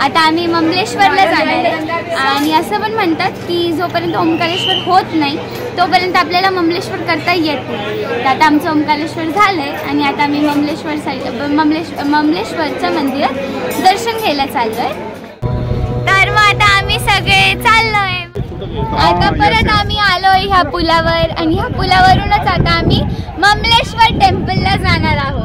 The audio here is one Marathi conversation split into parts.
आता आम्ही ममलेश्वरला जाणार आहे आणि असं पण म्हणतात की जोपर्यंत ओंकारेश्वर होत नाही तोपर्यंत आपल्याला ममलेश्वर करता येत नाही. तर आता आमचं ओंकारेश्वर झालं आहे आणि आता आम्ही ममलेश्वरच्या मंदिरात दर्शन घ्यायला चाललो आहे. तर मग आता आम्ही सगळे चाललो आहे. आता परत आम्ही आलोय ह्या पुलावर आणि ह्या पुलावरूनच आता आम्ही ममलेश्वर टेम्पलला जाणार आहोत.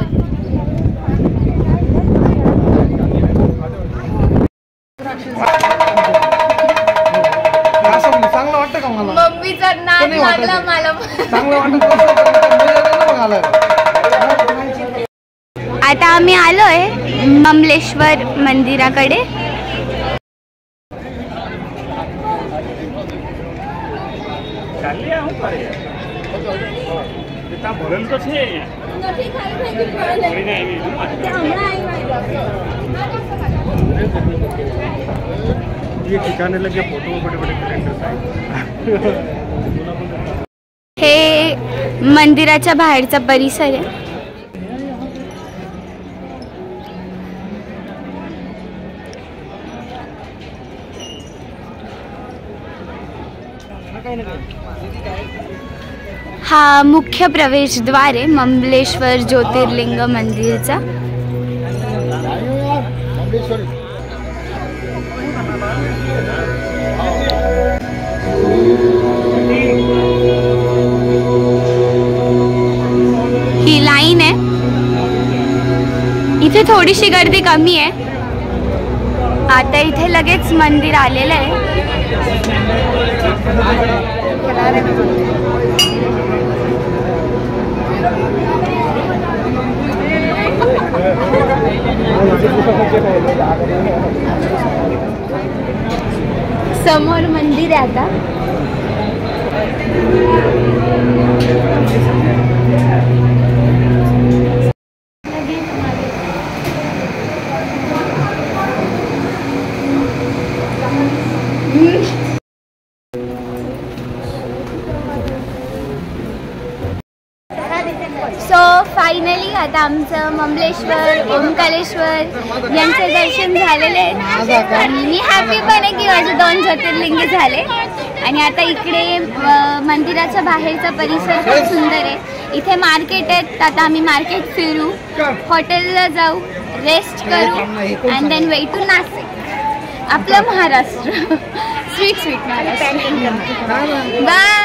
चांगलं वाटतं का मला? मम्मीचा नाद लागला मला. आता आम्ही आलोय ममलेश्वर मंदिराकडे. ये ठिकाने लगे फोटो में बड़े-बड़े कैलेंडर्स हैं. हे मंदिराच्या बाहेरचा परिसर आहे. हा मुख्य प्रवेशद्वार आहे ममलेश्वर ज्योतिर्लिंग मंदिरचा. ही लाईन आहे. इथे थोडीशी गर्दी कमी आहे. आता इथे लगेच मंदिर आलेलं आहे. समोर मंदिर आहे आता. सो फायनली आता आमचं ममलेश्वर ओंकारेश्वर यांचे दर्शन झालेले आहेत आणि मी हॅपी पण आहे की माझे 2 ज्योतिर्लिंग झाले. आणि आता इकडे मंदिराच्या बाहेरचा परिसर खूप सुंदर आहे. इथे मार्केट आहेत. आता आम्ही मार्केट फिरू, हॉटेलला जाऊ, रेस्ट करू and then way to Nashik. आपलं महाराष्ट्र. स्वीट महाराष्ट्र. बाय.